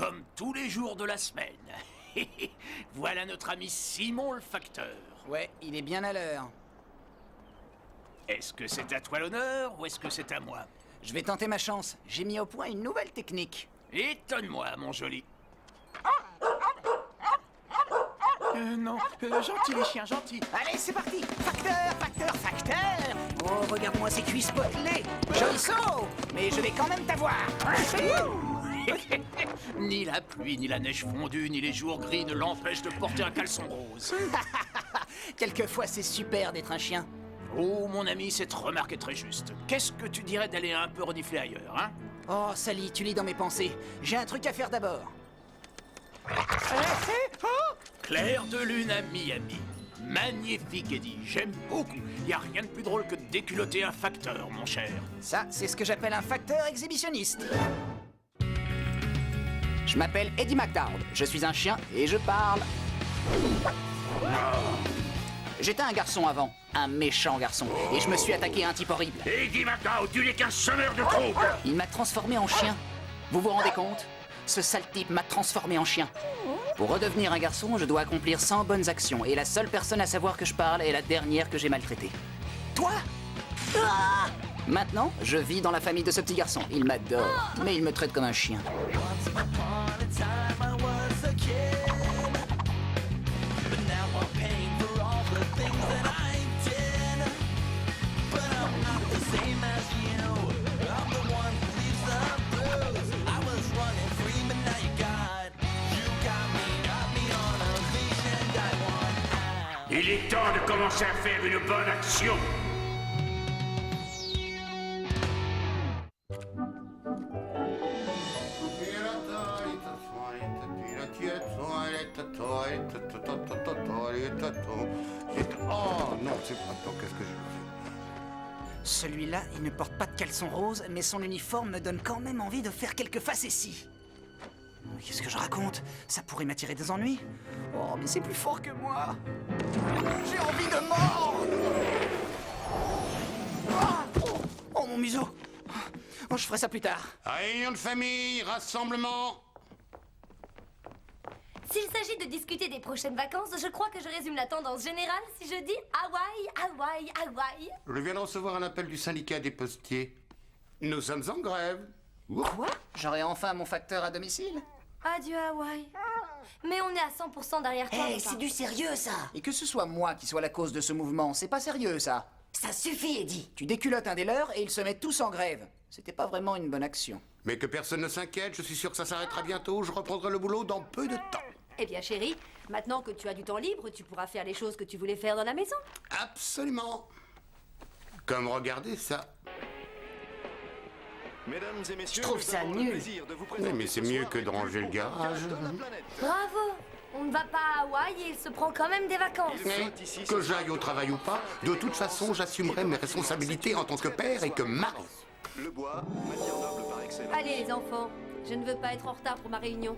comme tous les jours de la semaine. Voilà notre ami Simon le facteur. Ouais, il est bien à l'heure. Est-ce que c'est à toi l'honneur ou est-ce que c'est à moi? Je vais tenter ma chance. J'ai mis au point une nouvelle technique. Étonne-moi, mon joli. Non, gentil les chiens, gentil. Allez, c'est parti. Facteur. Oh, regarde-moi ces cuisses potelées. Joli saut. Mais je vais quand même t'avoir. Ni la pluie, ni la neige fondue, ni les jours gris ne l'empêchent de porter un caleçon rose. Quelquefois, c'est super d'être un chien. Oh, mon ami, cette remarque est très juste. Qu'est-ce que tu dirais d'aller un peu renifler ailleurs, hein? Oh, Sally, tu lis dans mes pensées. J'ai un truc à faire d'abord. Clair de lune à Miami. Magnifique, Eddie. J'aime beaucoup. Y a rien de plus drôle que de déculotter un facteur, mon cher. Ça, c'est ce que j'appelle un facteur exhibitionniste. Je m'appelle Eddie McDowd. Je suis un chien et je parle. J'étais un garçon avant, un méchant garçon, et je me suis attaqué à un type horrible. Eddie McDowd, tu n'es qu'un semeur de troubles. Il m'a transformé en chien. Vous vous rendez compte? Ce sale type m'a transformé en chien. Pour redevenir un garçon, je dois accomplir 100 bonnes actions, et la seule personne à savoir que je parle est la dernière que j'ai maltraitée. Toi? Ah! Maintenant, je vis dans la famille de ce petit garçon. Il m'adore, mais il me traite comme un chien. Il est temps de commencer à faire une bonne action. Oh non, c'est pas tant, qu'est-ce que je fais? Celui-là, il ne porte pas de caleçon rose, mais son uniforme me donne quand même envie de faire quelques facéties. Qu'est-ce que je raconte? Ça pourrait m'attirer des ennuis. Oh, mais c'est plus fort que moi. J'ai envie de mordre. Oh, mon museau. Oh, je ferai ça plus tard. Réunion de famille, rassemblement. S'il s'agit de discuter des prochaines vacances, je crois que je résume la tendance générale si je dis Hawaï. Je viens de recevoir un appel du syndicat des postiers. Nous sommes en grève. Quoi? J'aurai enfin mon facteur à domicile? Adieu Hawaï. Mais on est à 100% derrière toi. Hé, Lupin. c'est du sérieux, ça. Et que ce soit moi qui soit la cause de ce mouvement, c'est pas sérieux, ça. Ça suffit, Eddie. Tu déculottes un des leurs et ils se mettent tous en grève. C'était pas vraiment une bonne action. Mais que personne ne s'inquiète, je suis sûr que ça s'arrêtera bientôt. Je reprendrai le boulot dans peu de temps. Eh bien, chérie, maintenant que tu as du temps libre, tu pourras faire les choses que tu voulais faire dans la maison. Absolument. Comme regardez ça. Mesdames et messieurs, Je trouve ça nul. Mais c'est mieux que de ranger le garage. Bravo. On ne va pas à Hawaï et il se prend quand même des vacances. Mais que j'aille au travail ou pas, de toute façon, j'assumerai mes responsabilités en tant que père et que mari. Le bois, matière noble par excellence. Allez, les enfants, je ne veux pas être en retard pour ma réunion.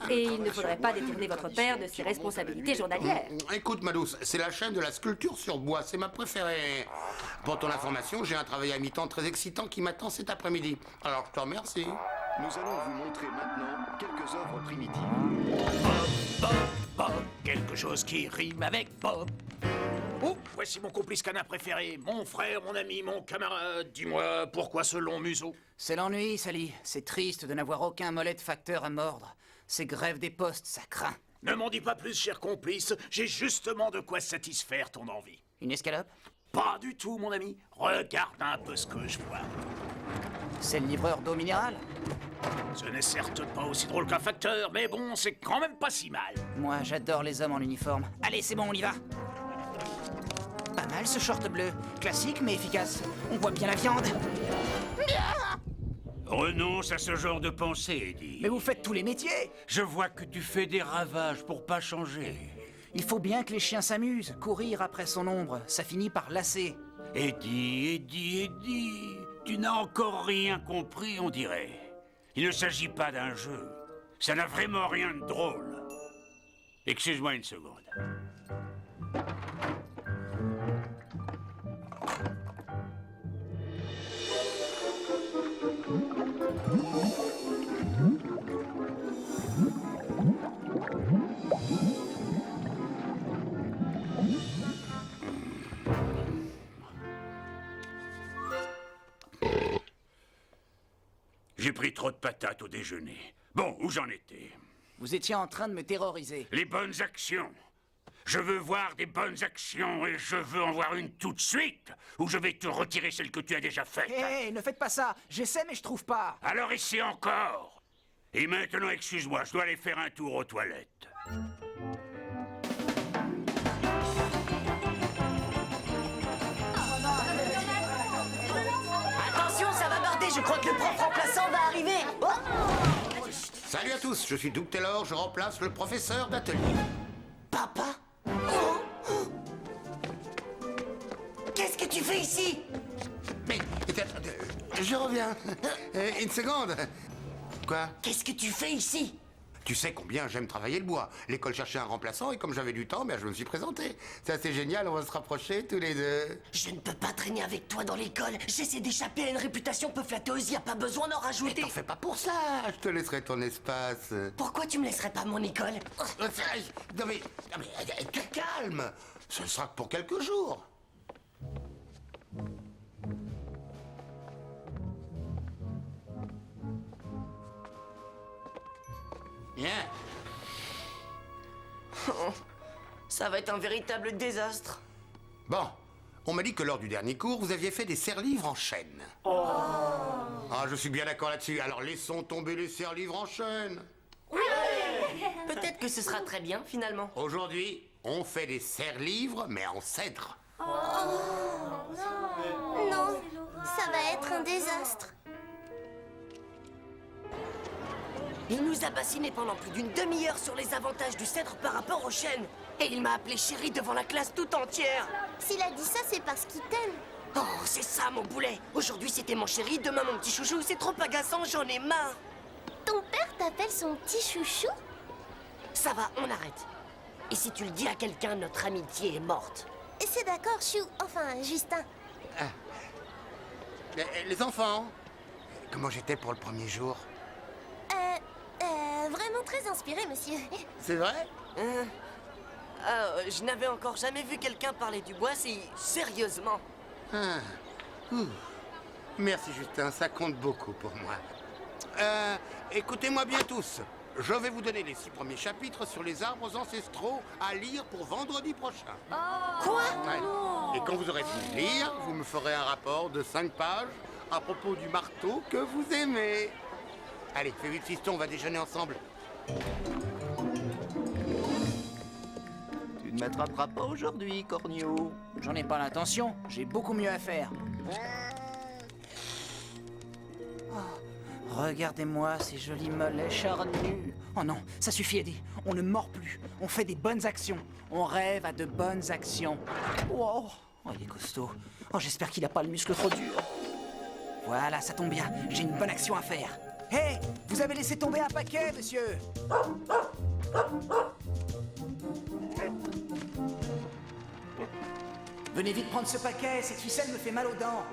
Et il ne faudrait pas détourner votre père de ses responsabilités journalières. Écoute, ma douce, c'est la chaîne de la sculpture sur bois, c'est ma préférée. Pour ton information, j'ai un travail à mi-temps très excitant qui m'attend cet après-midi. Alors, je te remercie. Nous allons vous montrer maintenant quelques œuvres primitives. Bob, quelque chose qui rime avec Bob. Oh, voici mon complice canin préféré, mon frère, mon ami, mon camarade. Dis-moi, pourquoi ce long museau? C'est l'ennui, Sally. C'est triste de n'avoir aucun mollet de facteur à mordre. Ces grèves des postes, ça craint. Ne m'en dis pas plus, cher complice. J'ai justement de quoi satisfaire ton envie. Une escalope? Pas du tout, mon ami. Regarde un peu ce que je vois. C'est le livreur d'eau minérale? Ce n'est certes pas aussi drôle qu'un facteur, mais bon, c'est quand même pas si mal. Moi, j'adore les hommes en uniforme. Allez, c'est bon, on y va. Pas mal ce short bleu. Classique mais efficace. On voit bien la viande. Renonce à ce genre de pensée, Eddie. Mais vous faites tous les métiers. Je vois que tu fais des ravages pour pas changer. Il faut bien que les chiens s'amusent. Courir après son ombre, ça finit par lasser. Eddie, tu n'as encore rien compris, on dirait. Il ne s'agit pas d'un jeu. Ça n'a vraiment rien de drôle. Excuse-moi une seconde. J'ai pris trop de patates au déjeuner. Bon, où j'en étais? Vous étiez en train de me terroriser. Les bonnes actions. Je veux voir des bonnes actions et je veux en voir une tout de suite, ou je vais te retirer celle que tu as déjà faite. Hé, ne faites pas ça. J'essaie, mais je trouve pas. Alors essaie encore. Et maintenant, excuse-moi, je dois aller faire un tour aux toilettes. Attention, ça va barder, je crois que le prof remplaçant va arriver. Oh. Salut à tous, je suis Doug Taylor, je remplace le professeur d'atelier. Papa? Qu'est-ce que tu fais ici? Mais, je reviens. Une seconde. Quoi? Qu'est-ce que tu fais ici? Tu sais combien j'aime travailler le bois. L'école cherchait un remplaçant et comme j'avais du temps, je me suis présenté. C'est assez génial, on va se rapprocher tous les deux. Je ne peux pas traîner avec toi dans l'école. J'essaie d'échapper à une réputation peu flatteuse, y a pas besoin d'en Mais rajouter. t'en fais pas pour ça, je te laisserai ton espace. Pourquoi tu me laisserais pas mon école? Non mais, calme. Ce sera que pour quelques jours. Bien. Ça va être un véritable désastre. Bon, on m'a dit que lors du dernier cours, vous aviez fait des serre-livres en chaîne. Ah, je suis bien d'accord là-dessus. Alors laissons tomber les serre-livres en chaîne. Peut-être que ce sera très bien, finalement. Aujourd'hui, on fait des serre-livres, mais en cèdre. Non, ça va être un désastre. Il nous a bassinés pendant plus d'une demi-heure sur les avantages du cèdre par rapport aux chênes. Et il m'a appelé chérie devant la classe tout entière. S'il a dit ça, c'est parce qu'il t'aime. Oh, c'est ça, mon boulet. Aujourd'hui, c'était mon chéri, demain, mon petit chouchou. C'est trop agaçant, j'en ai marre. Ton père t'appelle son petit chouchou? Ça va, on arrête. Et si tu le dis à quelqu'un, notre amitié est morte. C'est d'accord, Chou. Enfin, Justin. Les enfants, comment j'étais pour le premier jour? Vraiment très inspiré, monsieur. C'est vrai? Je n'avais encore jamais vu quelqu'un parler du bois si sérieusement. Merci Justin, ça compte beaucoup pour moi. Écoutez-moi bien tous. Je vais vous donner les 6 premiers chapitres sur les arbres ancestraux à lire pour vendredi prochain. Quoi? Ouais. Et quand vous aurez fini de lire, vous me ferez un rapport de 5 pages à propos du marteau que vous aimez. Allez, fais vite fiston, on va déjeuner ensemble. Tu ne m'attraperas pas aujourd'hui, Cornio. J'en ai pas l'intention. J'ai beaucoup mieux à faire. Oh, regardez-moi ces jolis mollets charnus. Oh non, ça suffit, Eddie. On ne mord plus. On fait des bonnes actions. On rêve à de bonnes actions. Wow. Oh, il est costaud. Oh, j'espère qu'il n'a pas le muscle trop dur. Voilà, ça tombe bien. J'ai une bonne action à faire. Hé, hey, vous avez laissé tomber un paquet, monsieur. Venez vite prendre ce paquet, cette ficelle me fait mal aux dents.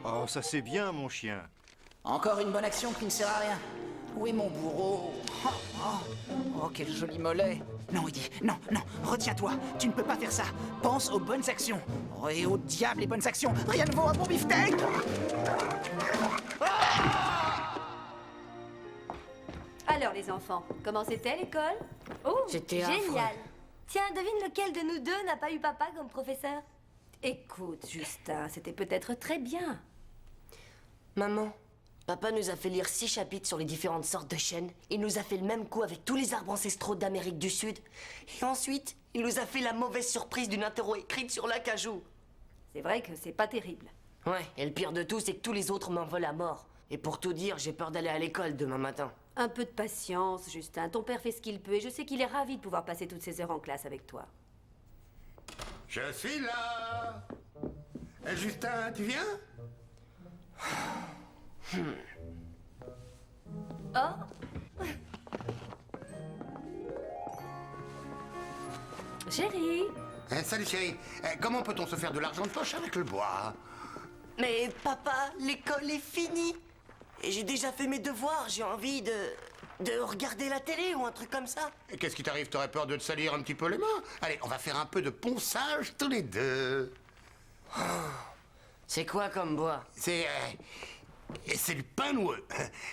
Oh, ça c'est bien, mon chien. Encore une bonne action qui ne sert à rien. Où est mon bourreau? Oh, quel joli mollet. Non, Eddie, non, retiens-toi. Tu ne peux pas faire ça. Pense aux bonnes actions. Oh, et au diable, les bonnes actions. Rien ne vaut un bon beefsteak. Alors, les enfants, comment c'était l'école? Oh, C'était Génial. affreux. Tiens, devine lequel de nous deux n'a pas eu papa comme professeur? écoute, Justin, c'était peut-être très bien. Maman, papa nous a fait lire 6 chapitres sur les différentes sortes de chênes. Il nous a fait le même coup avec tous les arbres ancestraux d'Amérique du Sud. Et ensuite, il nous a fait la mauvaise surprise d'une interro écrite sur l'acajou. C'est vrai que c'est pas terrible. Ouais, et le pire de tout, c'est que tous les autres m'en veulent à mort. Et pour tout dire, j'ai peur d'aller à l'école demain matin. Un peu de patience, Justin. Ton père fait ce qu'il peut et je sais qu'il est ravi de pouvoir passer toutes ses heures en classe avec toi. Je suis là. Justin, tu viens? Oh, Chérie, Salut chérie. Comment peut-on se faire de l'argent de poche avec le bois? Mais papa, l'école est finie. Et j'ai déjà fait mes devoirs, j'ai envie de regarder la télé ou un truc comme ça. Et qu'est-ce qui t'arrive? T'aurais peur de te salir un petit peu les mains? Allez, on va faire un peu de ponçage tous les deux. C'est quoi comme bois? C'est le pain noueux.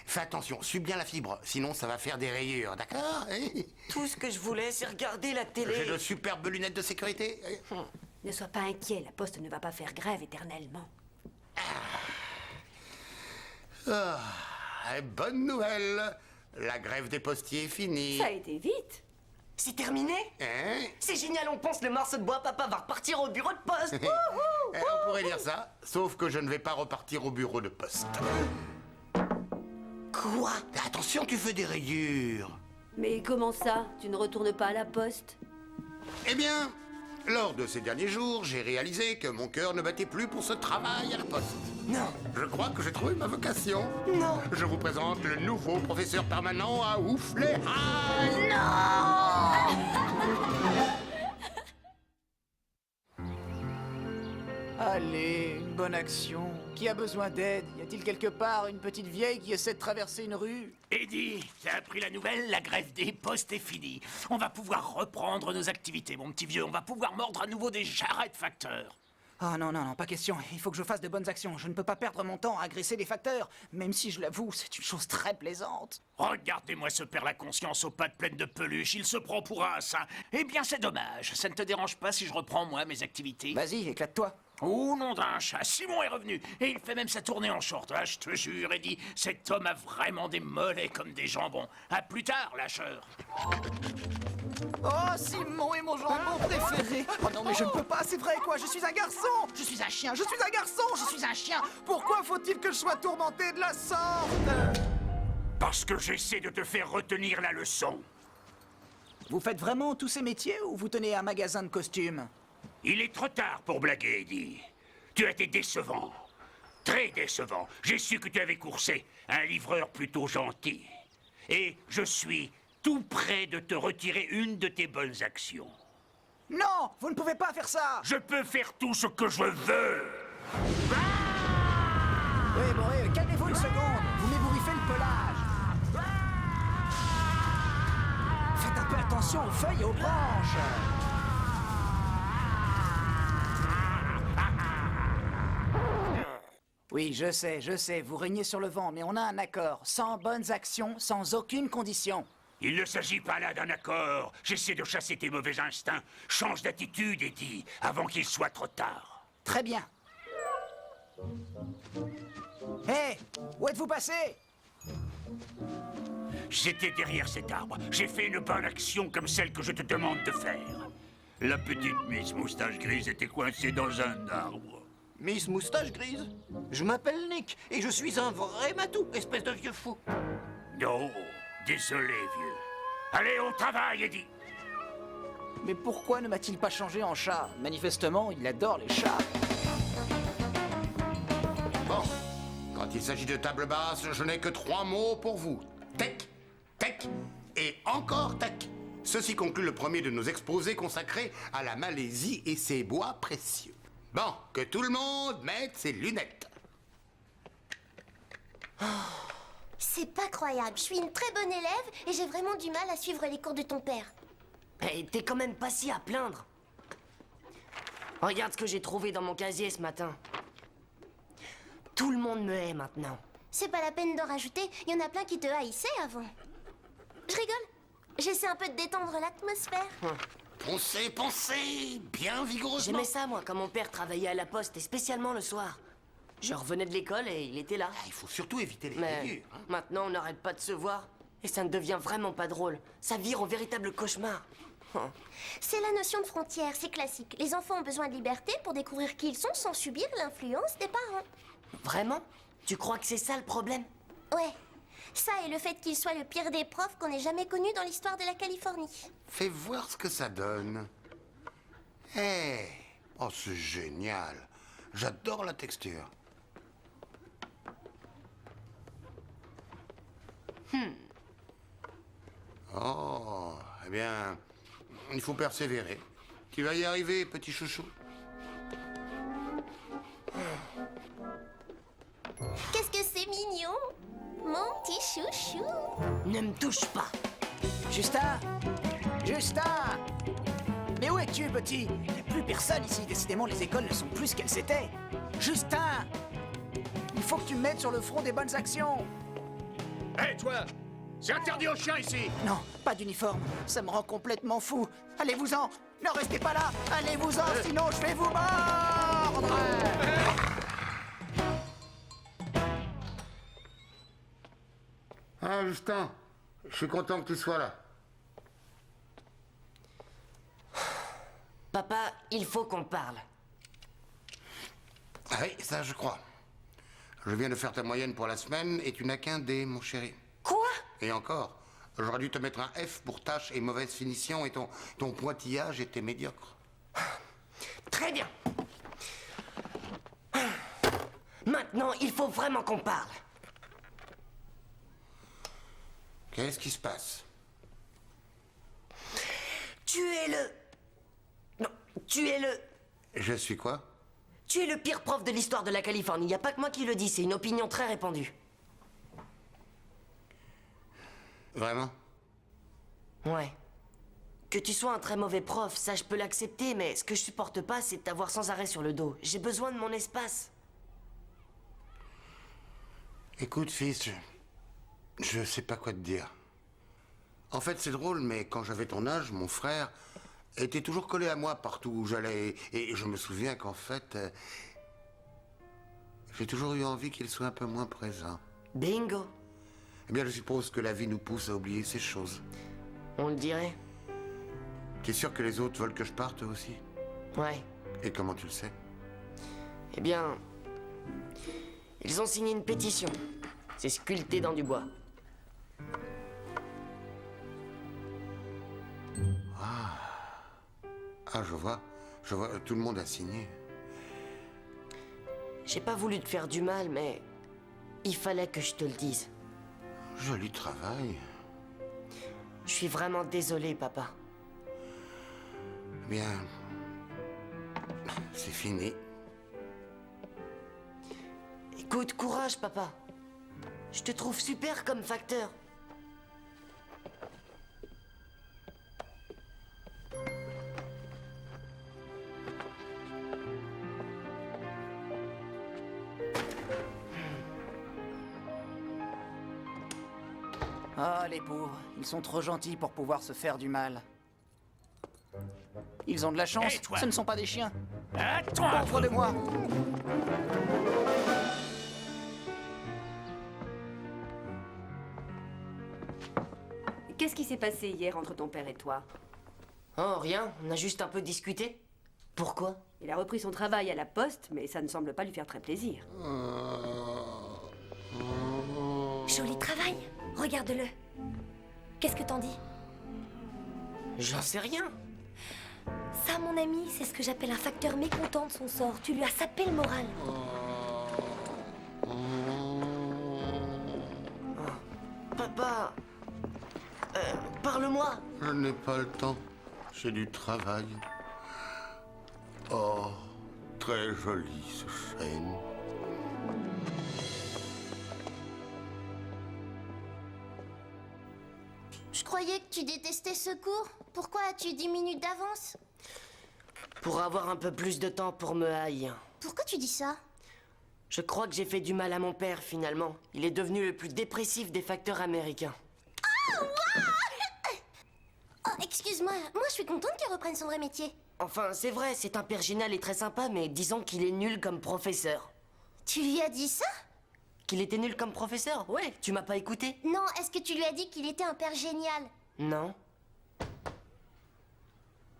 Fais attention, suis bien la fibre, sinon ça va faire des rayures, d'accord? Tout ce que je voulais, c'est regarder la télé. J'ai de superbes lunettes de sécurité. Ne sois pas inquiet, la poste ne va pas faire grève éternellement. Bonne nouvelle. La grève des postiers est finie. Ça a été vite. C'est terminé? Hein? C'est génial, on pense le morceau de bois, papa va repartir au bureau de poste. Wouhou! On pourrait dire ça, sauf que je ne vais pas repartir au bureau de poste. Quoi? Attention, tu fais des rayures. Mais comment ça? Tu ne retournes pas à la poste? Eh bien, lors de ces derniers jours, j'ai réalisé que mon cœur ne battait plus pour ce travail à la poste. Non. Je crois que j'ai trouvé ma vocation. Non. Je vous présente le nouveau professeur permanent à Oufley High. Allez, une bonne action. Qui a besoin d'aide? Y a-t-il quelque part une petite vieille qui essaie de traverser une rue? Eddie, t'as appris la nouvelle? La grève des postes est finie. On va pouvoir reprendre nos activités, mon petit vieux. On va pouvoir mordre à nouveau des jarrets de facteurs. Oh non, non, non, pas question. Il faut que je fasse de bonnes actions. Je ne peux pas perdre mon temps à agresser les facteurs, même si, je l'avoue, c'est une chose très plaisante. Regardez-moi ce père la conscience aux pattes pleines de peluche. Il se prend pour un saint. Eh bien, c'est dommage. Ça ne te dérange pas si je reprends, moi, mes activités? Vas-y, éclate-toi. Oh, nom d'un chat, Simon est revenu. Et il fait même sa tournée en short. Ah, je te jure, Eddie, cet homme a vraiment des mollets comme des jambons. À plus tard, lâcheur. Oh, Simon est mon jambon préféré. Oh non, mais je ne peux pas, c'est vrai, quoi. Je suis un garçon. Je suis un chien. Je suis un garçon. Je suis un chien. Pourquoi faut-il que je sois tourmenté de la sorte? Parce que j'essaie de te faire retenir la leçon. Vous faites vraiment tous ces métiers ou vous tenez un magasin de costumes? Il est trop tard pour blaguer, Eddie. Tu as été décevant. Très décevant. J'ai su que tu avais coursé un livreur plutôt gentil. Et je suis tout près de te retirer une de tes bonnes actions. Non, vous ne pouvez pas faire ça. Je peux faire tout ce que je veux. Oui, bon, oui, calmez-vous une seconde. Vous m'ébouriffez le pelage. Faites un peu attention aux feuilles et aux branches. Oui, je sais, vous régnez sur le vent, mais on a un accord. Sans bonnes actions, sans aucune condition. Il ne s'agit pas là d'un accord. J'essaie de chasser tes mauvais instincts. Change d'attitude, Eddie, avant qu'il soit trop tard. Très bien. Hé, où êtes-vous passé? J'étais derrière cet arbre. J'ai fait une bonne action comme celle que je te demande de faire. La petite Miss Moustache Grise était coincée dans un arbre. Miss Moustache Grise? Je m'appelle Nick et je suis un vrai matou, espèce de vieux fou. Non, désolé, vieux. Allez, au travail, Eddie. Mais pourquoi ne m'a-t-il pas changé en chat? Manifestement, il adore les chats. Bon, quand il s'agit de table basse, je n'ai que 3 mots pour vous. Tech, tech et encore tech. Ceci conclut le premier de nos exposés consacrés à la Malaisie et ses bois précieux. Bon, que tout le monde mette ses lunettes. C'est pas croyable. Je suis une très bonne élève et j'ai vraiment du mal à suivre les cours de ton père. Hey, t'es quand même pas si à plaindre. Regarde ce que j'ai trouvé dans mon casier ce matin. Tout le monde me hait maintenant. C'est pas la peine d'en rajouter. Il y en a plein qui te haïssaient avant. Je rigole. J'essaie un peu de détendre l'atmosphère. Pensez, pensez, bien vigoureusement. J'aimais ça, moi, quand mon père travaillait à la poste, et spécialement le soir. Je revenais de l'école et il était là. Ah, il faut surtout éviter les Mais rayures. Hein. maintenant, on n'arrête pas de se voir. Et ça ne devient vraiment pas drôle. Ça vire en véritable cauchemar. C'est la notion de frontière, c'est classique. Les enfants ont besoin de liberté pour découvrir qui ils sont sans subir l'influence des parents. Vraiment? Tu crois que c'est ça le problème? Ouais. Ça et le fait qu'il soit le pire des profs qu'on ait jamais connu dans l'histoire de la Californie. Fais voir ce que ça donne. Hé, oh, c'est génial. J'adore la texture. Oh, eh bien, il faut persévérer. Tu vas y arriver, petit chouchou. Qu'est-ce que c'est mignon, mon petit chouchou. Ne me touche pas. Justin! Justin! Mais où es-tu, petit? Il n'y a plus personne ici. Décidément, les écoles ne sont plus ce qu'elles étaient. Justin! Il faut que tu me mettes sur le front des bonnes actions. Hé, toi! C'est interdit aux chiens ici! Non, pas d'uniforme. Ça me rend complètement fou. Allez-vous-en! Ne restez pas là! Allez-vous-en, sinon je vais vous mordre! Ah, Justin, je suis content que tu sois là. Papa, il faut qu'on parle. Ah oui, ça je crois. Je viens de faire ta moyenne pour la semaine et tu n'as qu'un D, mon chéri. Quoi? Et encore, j'aurais dû te mettre un F pour tâche et mauvaise finition et ton pointillage était médiocre. Très bien. Maintenant, il faut vraiment qu'on parle. Qu'est-ce qui se passe? Tu es le... Non, tu es le... Je suis quoi? Tu es le pire prof de l'histoire de la Californie. Il n'y a pas que moi qui le dis, c'est une opinion très répandue. Vraiment? Ouais. Que tu sois un très mauvais prof, ça je peux l'accepter, mais ce que je supporte pas, c'est de t'avoir sans arrêt sur le dos. J'ai besoin de mon espace. Écoute, fils, je sais pas quoi te dire. En fait, c'est drôle, mais quand j'avais ton âge, mon frère était toujours collé à moi partout où j'allais. Et je me souviens qu'en fait, j'ai toujours eu envie qu'il soit un peu moins présent. Bingo. Eh bien, je suppose que la vie nous pousse à oublier ces choses. On le dirait. T'es sûr que les autres veulent que je parte aussi? Ouais. Et comment tu le sais? Eh bien... Ils ont signé une pétition. C'est sculpté dans du bois. Ah, je vois, tout le monde a signé. J'ai pas voulu te faire du mal, mais... il fallait que je te le dise. Joli travail. Je suis vraiment désolé, papa. Bien... c'est fini. Écoute, courage, papa. Je te trouve super comme facteur. Ah, les pauvres, ils sont trop gentils pour pouvoir se faire du mal. Ils ont de la chance, Hé, toi! ce ne sont pas des chiens. À toi! Pauvre de moi! Qu'est-ce qui s'est passé hier entre ton père et toi? Oh, rien, on a juste un peu discuté. Pourquoi? Il a repris son travail à la poste, mais ça ne semble pas lui faire très plaisir. Joli travail. Regarde-le. Qu'est-ce que t'en dis? J'en sais rien. Ça, mon ami, c'est ce que j'appelle un facteur mécontent de son sort. Tu lui as sapé le moral. Papa... parle-moi. Je n'ai pas le temps. J'ai du travail. Oh, très joli ce chêne. Je croyais que tu détestais ce cours. Pourquoi as-tu 10 minutes d'avance? Pour avoir un peu plus de temps pour me haïr. Pourquoi tu dis ça? Je crois que j'ai fait du mal à mon père, finalement. Il est devenu le plus dépressif des facteurs américains. Oh, excuse-moi, moi je suis contente qu'il reprenne son vrai métier. Enfin, c'est vrai, c'est un père génial et très sympa, mais disons qu'il est nul comme professeur. Tu lui as dit ça? Qu'il était nul comme professeur? Ouais, tu m'as pas écouté? Non, est-ce que tu lui as dit qu'il était un père génial? Non.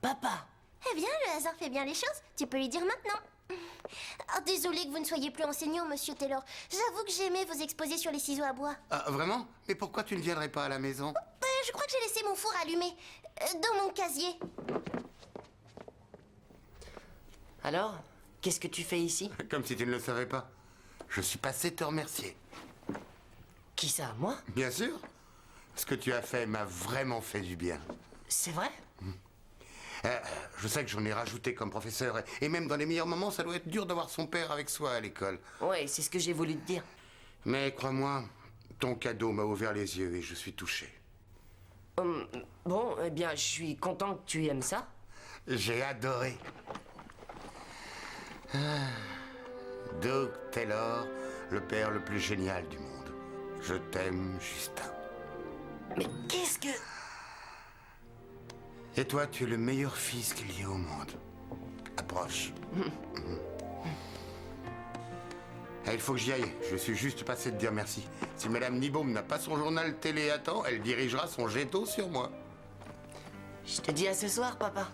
Papa! Eh bien, le hasard fait bien les choses. Tu peux lui dire maintenant. Oh, désolé que vous ne soyez plus enseignant, monsieur Taylor. J'avoue que j'aimais vos exposés sur les ciseaux à bois. Ah, vraiment? Mais pourquoi tu ne viendrais pas à la maison? Je crois que j'ai laissé mon four allumé. Dans mon casier. Alors? Qu'est-ce que tu fais ici? Comme si tu ne le savais pas. Je suis passé te remercier. Qui ça, moi? Bien sûr. Ce que tu as fait m'a vraiment fait du bien. C'est vrai? Je sais que j'en ai rajouté comme professeur, et même dans les meilleurs moments, ça doit être dur d'avoir son père avec soi à l'école. Ouais, c'est ce que j'ai voulu te dire. Mais crois-moi, ton cadeau m'a ouvert les yeux et je suis touché. Bon, eh bien, je suis content que tu aimes ça. J'ai adoré. Doug Taylor, le père le plus génial du monde. Je t'aime, Justin. Mais qu'est-ce que... Et toi, tu es le meilleur fils qu'il y ait au monde. Approche. Il faut que j'y aille. Je suis juste passé de dire merci. Si Madame Nibaum n'a pas son journal télé à temps, elle dirigera son jet d'eau sur moi. Je te dis à ce soir, papa.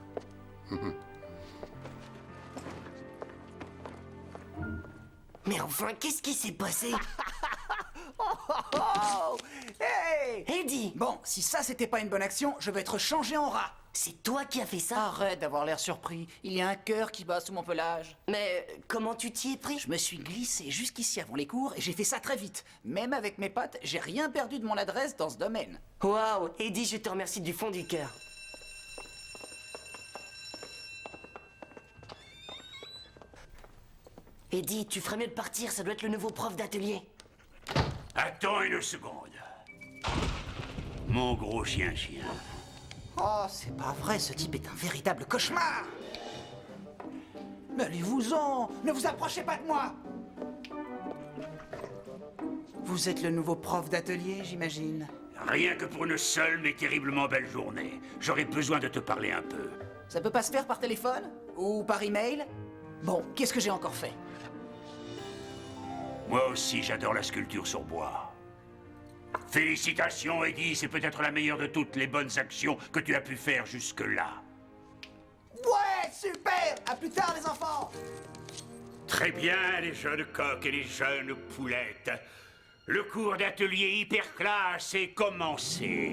Mais enfin, qu'est-ce qui s'est passé? Hey! Eddie! Bon, si ça c'était pas une bonne action, je vais être changé en rat. C'est toi qui as fait ça? Arrête d'avoir l'air surpris. Il y a un cœur qui bat sous mon pelage. Mais comment tu t'y es pris? Je me suis glissé jusqu'ici avant les cours et j'ai fait ça très vite. Même avec mes potes, j'ai rien perdu de mon adresse dans ce domaine. Waouh, Eddie, je te remercie du fond du cœur. Eddie, tu ferais mieux de partir, ça doit être le nouveau prof d'atelier. Attends une seconde. Mon gros chien-chien. Oh, c'est pas vrai, ce type est un véritable cauchemar. Mais allez-vous-en, ne vous approchez pas de moi. Vous êtes le nouveau prof d'atelier, j'imagine. Rien que pour une seule mais terriblement belle journée. J'aurais besoin de te parler un peu. Ça peut pas se faire par téléphone? Ou par email? Bon, qu'est-ce que j'ai encore fait? Moi aussi, j'adore la sculpture sur bois. Félicitations, Eddie, c'est peut-être la meilleure de toutes les bonnes actions que tu as pu faire jusque-là. Ouais, super! À plus tard, les enfants! Très bien, les jeunes coqs et les jeunes poulettes. Le cours d'atelier hyper classe est commencé.